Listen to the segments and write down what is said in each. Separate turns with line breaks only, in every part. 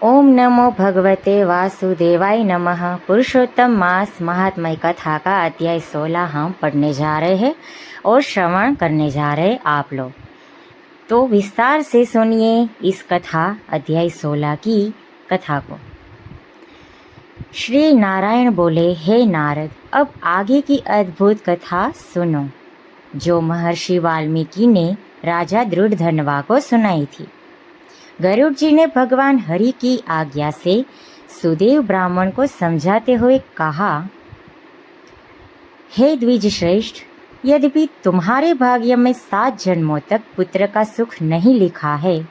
ओम नमो भगवते वासुदेवाय नमः। पुरुषोत्तम मास महात्म्य कथा का अध्याय 16 हम पढ़ने जा रहे हैं और श्रवण करने जा रहे हैं आप लोग। तो विस्तार से सुनिए इस कथा अध्याय 16 की कथा को। श्री नारायण बोले, हे नारद, अब आगे की अद्भुत कथा सुनो जो महर्षि वाल्मीकि ने राजा दृढ़धनवा को सुनाई थी। गरुड़ जी ने भगवान हरि की आज्ञा से सुदेव ब्राह्मण को समझाते हुए कहा, हे द्विज श्रेष्ठ, यद्यपि तुम्हारे भाग्य में 7 जन्मों तक पुत्र का सुख नहीं लिखा है,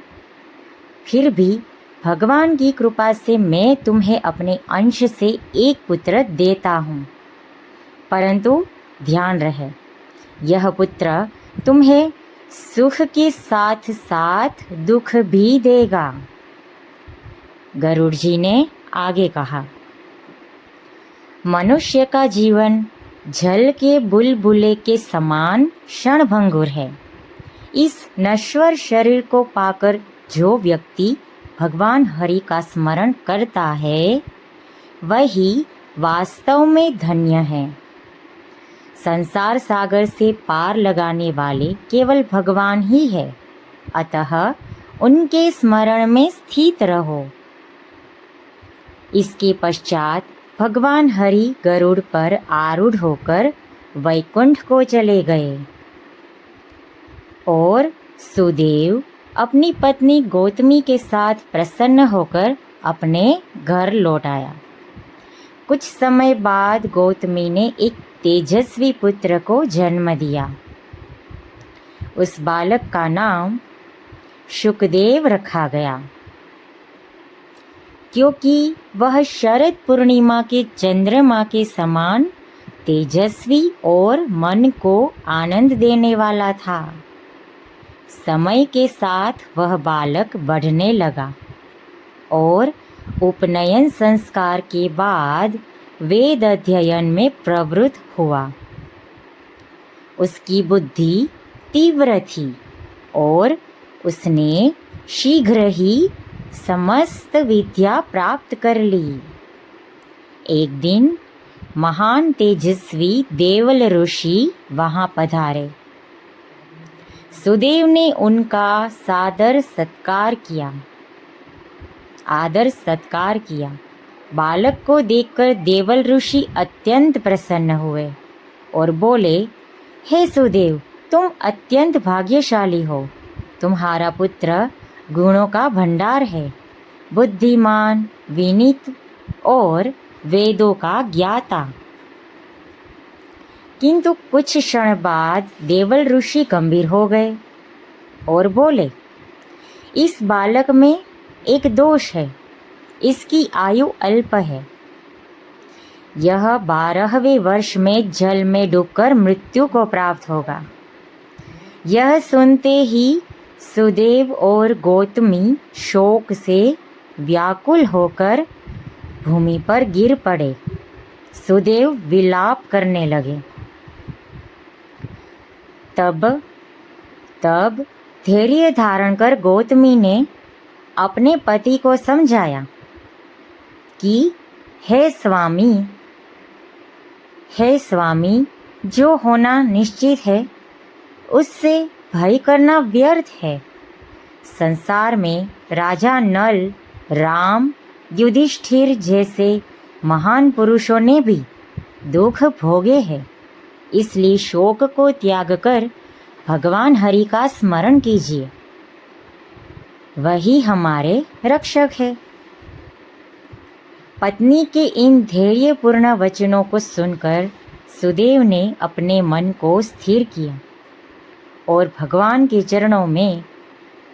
फिर भी भगवान की कृपा से मैं तुम्हें अपने अंश से एक पुत्र देता हूँ। परंतु ध्यान रहे, यह पुत्र तुम्हें सुख के साथ साथ दुख भी देगा। गरुड़ जी ने आगे कहा, मनुष्य का जीवन जल के बुलबुले के समान क्षणभंगुर है। इस नश्वर शरीर को पाकर जो व्यक्ति भगवान हरि का स्मरण करता है, वही वास्तव में धन्य है। संसार सागर से पार लगाने वाले केवल भगवान ही है, अतः उनके स्मरण में स्थित रहो। इसके पश्चात भगवान हरि गरुड़ पर आरूढ़ होकर वैकुंठ को चले गए और सुदेव अपनी पत्नी गौतमी के साथ प्रसन्न होकर अपने घर लौट आया। कुछ समय बाद गौतमी ने एक तेजस्वी पुत्र को जन्म दिया। उस बालक का नाम शुकदेव रखा गया, क्योंकि वह शरद पूर्णिमा के चंद्रमा के समान तेजस्वी और मन को आनंद देने वाला था। समय के साथ वह बालक बढ़ने लगा और उपनयन संस्कार के बाद वेद अध्ययन में प्रवृत्त हुआ। उसकी बुद्धि तीव्र थी और उसने शीघ्र ही समस्त विद्या प्राप्त कर ली। एक दिन महान तेजस्वी देवल ऋषि वहां पधारे। सुदेव ने उनका आदर सत्कार किया। बालक को देखकर देवल ऋषि अत्यंत प्रसन्न हुए और बोले, हे सुदेव, तुम अत्यंत भाग्यशाली हो। तुम्हारा पुत्र गुणों का भंडार है, बुद्धिमान, विनीत और वेदों का ज्ञाता। किंतु कुछ क्षण बाद देवल ऋषि गंभीर हो गए और बोले, इस बालक में एक दोष है। इसकी आयु अल्प है। यह 12वें वर्ष में जल में डूबकर मृत्यु को प्राप्त होगा। यह सुनते ही सुदेव और गौतमी शोक से व्याकुल होकर भूमि पर गिर पड़े। सुदेव विलाप करने लगे। तब धैर्य धारण कर गौतमी ने अपने पति को समझाया कि हे स्वामी, जो होना निश्चित है उससे भय करना व्यर्थ है। संसार में राजा नल, राम, युधिष्ठिर जैसे महान पुरुषों ने भी दुख भोगे हैं। इसलिए शोक को त्याग कर भगवान हरि का स्मरण कीजिए, वही हमारे रक्षक है। पत्नी के इन धैर्यपूर्ण वचनों को सुनकर सुदेव ने अपने मन को स्थिर किया और भगवान के चरणों में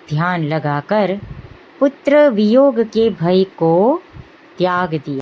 ध्यान लगाकर पुत्र वियोग के भय को त्याग दिया।